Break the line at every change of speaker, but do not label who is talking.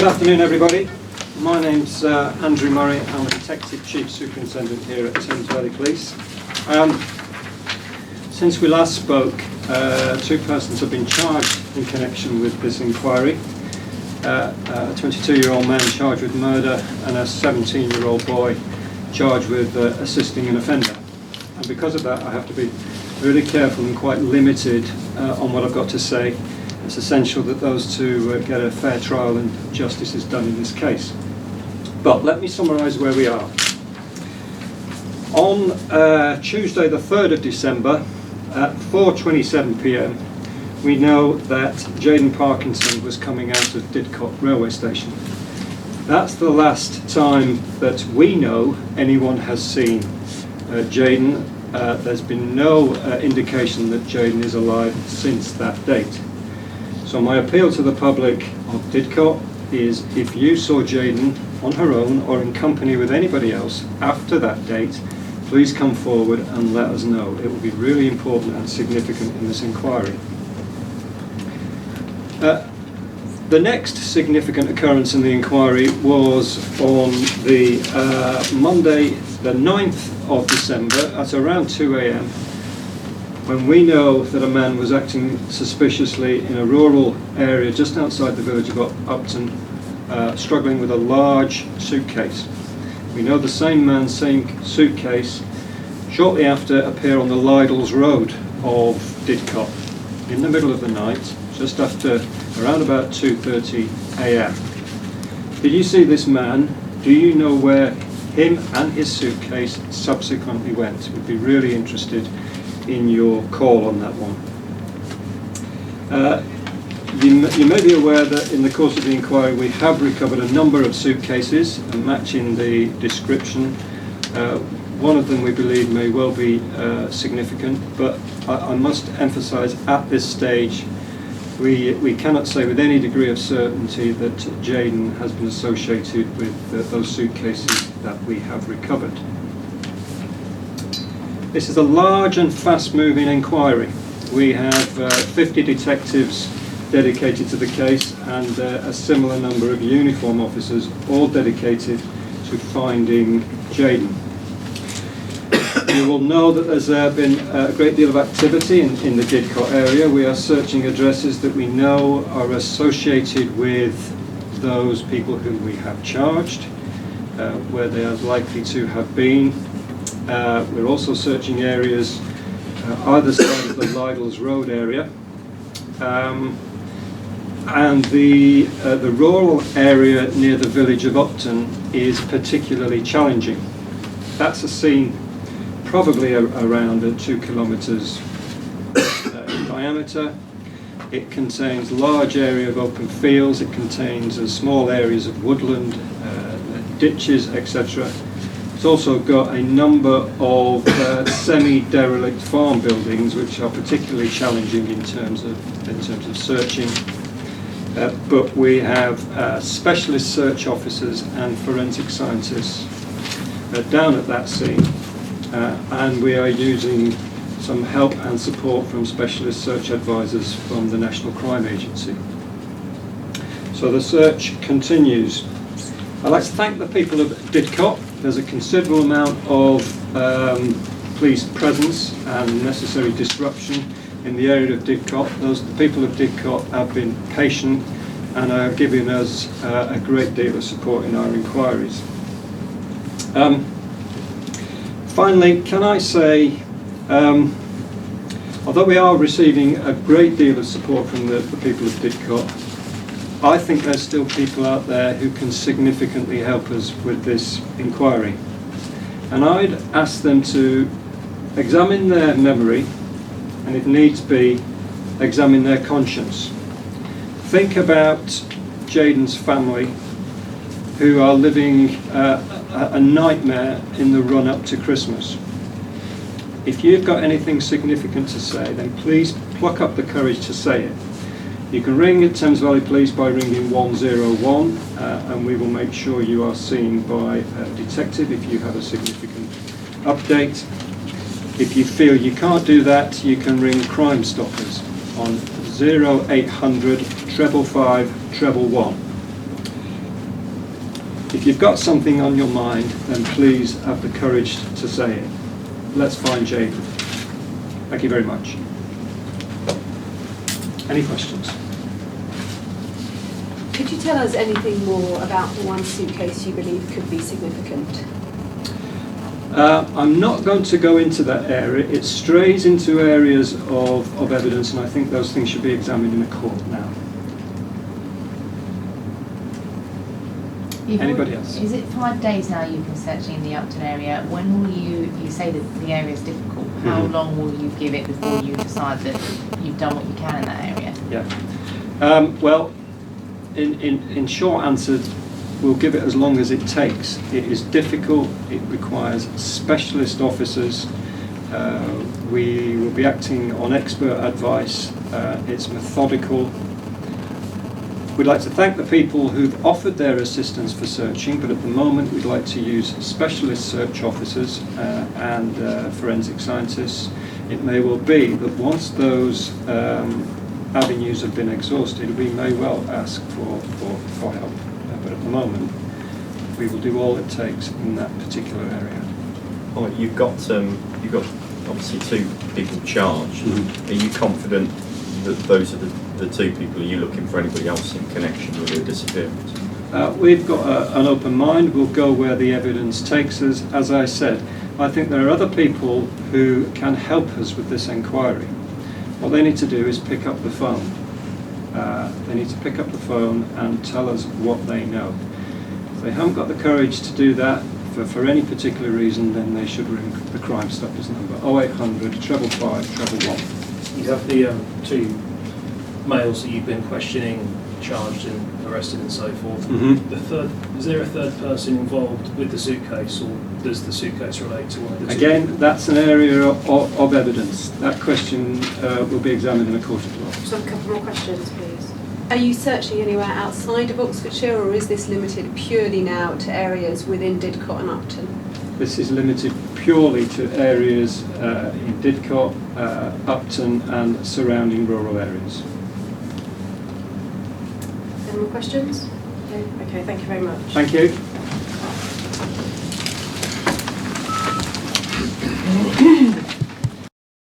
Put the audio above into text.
Good afternoon, everybody. My name's Andrew Murray. I'm a Detective Chief Superintendent here at Thames Valley Police. Since we last spoke, two persons have been charged in connection with this inquiry. A 22-year-old man charged with murder and a 17-year-old boy charged with assisting an offender. And because of that, I have to be really careful and quite limited on what I've got to say. It's essential that those two get a fair trial and justice is done in this case. But let me summarise where we are. On Tuesday the 3rd of December at 4:27 p.m. we know that Jayden Parkinson was coming out of Didcot railway station. That's the last time that we know anyone has seen Jayden. There's been no indication that Jayden is alive since that date. So my appeal to the public of Didcot is, if you saw Jayden on her own or in company with anybody else after that date, please come forward and let us know. It will be really important and significant in this inquiry. The next significant occurrence in the inquiry was on the Monday the 9th of December at around 2 a.m. when we know that a man was acting suspiciously in a rural area just outside the village of Upton, struggling with a large suitcase. We know the same man, same suitcase, shortly after appear on the Lidles Road of Didcot in the middle of the night, just after around about 2:30 a.m. Did you see this man? Do you know where him and his suitcase subsequently went? We'd be really interested in your call on that one. You may be aware that in the course of the inquiry we have recovered a number of suitcases matching the description. One of them we believe may well be significant, but I must emphasise at this stage we cannot say with any degree of certainty that Jayden has been associated with those suitcases that we have recovered. This is a large and fast-moving inquiry. We have 50 detectives dedicated to the case and a similar number of uniform officers, all dedicated to finding Jayden. You will know that there's been a great deal of activity in the Didcot area. We are searching addresses that we know are associated with those people whom we have charged, where they are likely to have been. We're also searching areas either side of the Lidles Road area, and the rural area near the village of Upton is particularly challenging. That's a scene probably around 2 kilometres in diameter. It contains a large area of open fields. It contains small areas of woodland, ditches, etc. It's also got a number of semi-derelict farm buildings, which are particularly challenging in terms of searching. But we have specialist search officers and forensic scientists down at that scene, and we are using some help and support from specialist search advisors from the National Crime Agency. So the search continues. I'd like to thank the people of Didcot. There's a considerable amount of police presence and necessary disruption in the area of Didcot. The people of Didcot have been patient and are giving us a great deal of support in our inquiries. Finally, can I say, although we are receiving a great deal of support from the people of Didcot, I think there's still people out there who can significantly help us with this inquiry. And I'd ask them to examine their memory and, if needs be, examine their conscience. Think about Jayden's family, who are living a nightmare in the run-up to Christmas. If you've got anything significant to say, then please pluck up the courage to say it. You can ring at Thames Valley Police by ringing 101, and we will make sure you are seen by a detective if you have a significant update. If you feel you can't do that, you can ring Crime Stoppers on 0800 555 111. If you've got something on your mind, then please have the courage to say it. Let's find Jayden. Thank you very much. Any questions?
Could you tell us anything more about the one suitcase you believe could be significant?
I'm not going to go into that area. It strays into areas of evidence, and I think those things should be examined in a court now. Anybody else?
Is it 5 days now you've been searching the Upton area? When will you say that the area is difficult, how long will you give it before you decide that you've done what you can in that area?
Yeah. Well, in short answer, we'll give it as long as it takes. It is difficult, it requires specialist officers. We will be acting on expert advice. It's methodical. We'd like to thank the people who've offered their assistance for searching, but at the moment we'd like to use specialist search officers and forensic scientists. It may well be that once those avenues have been exhausted, we may well ask for help. But at the moment, we will do all it takes in that particular area.
Oh, you've got obviously 2 people charged. Are you confident that those are the 2 people? Are you looking for anybody else in connection with the disappearance?
We've got an open mind. We'll go where the evidence takes us. As I said, I think there are other people who can help us with this inquiry. What they need to do is pick up the phone. They need to pick up the phone and tell us what they know. If they haven't got the courage to do that for any particular reason, then they should ring the Crime Stoppers number 0800 555 111.
You have the 2 males that you've been questioning, charged and arrested and so forth. Is there a third person involved with the suitcase, or does the suitcase relate to one of the 2?
Again, that's an area of evidence. That question will be examined in a court of law.
Just have a couple more questions, please. Are you searching anywhere outside of Oxfordshire, or is this limited purely now to areas within Didcot and Upton?
This is limited purely to areas in Didcot, Upton and surrounding rural areas.
Any more questions? No? Okay, thank you very much.
Thank you.